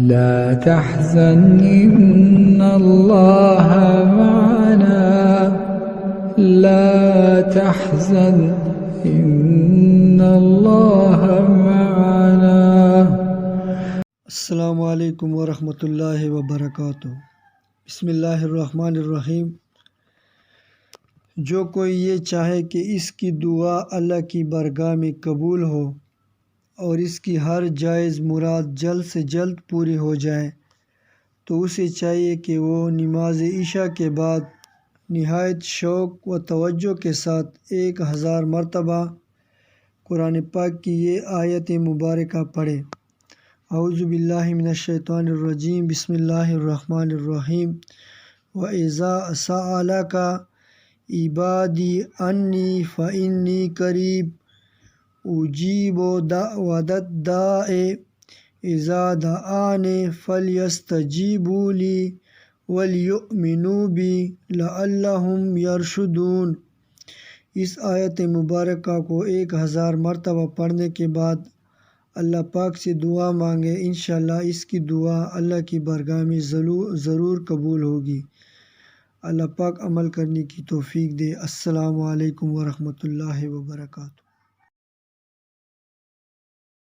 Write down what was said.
لا تحزن إن الله معنا لا تحزن إن الله معنا۔ السلام علیکم ورحمۃ اللہ وبرکاتہ۔ بسم اللہ الرحمن الرحیم۔ جو کوئی یہ چاہے کہ اس کی دعا اللہ کی بارگاہ میں قبول ہو اور اس کی ہر جائز مراد جلد سے جلد پوری ہو جائے تو اسے چاہیے کہ وہ نماز عشاء کے بعد نہایت شوق و توجہ کے ساتھ 1000 مرتبہ قرآن پاک کی یہ آیت مبارکہ پڑھے۔ اعوذ باللہ من الشیطان الرجیم، بسم اللہ الرحمن الرحیم۔ وَإِذَا سَأَلَكَ عِبَادِي عَنِّي فَإِنِّي قَرِيبٌ أُجِيبُ دَعْوَةَ الدَّاعِ إِذَا دَعَانِ فَلْيَسْتَجِيبُوا لِي وَلْيُؤْمِنُوا بِي لَعَلَّهُمْ يَرْشُدُونَ۔ اس آیت مبارکہ کو 1000 مرتبہ پڑھنے کے بعد اللہ پاک سے دعا مانگے، انشاءاللہ اس کی دعا اللہ کی بارگاہ میں ضرور قبول ہوگی۔ اللہ پاک عمل کرنے کی توفیق دے۔ السلام علیکم ورحمۃ اللہ وبرکاتہ۔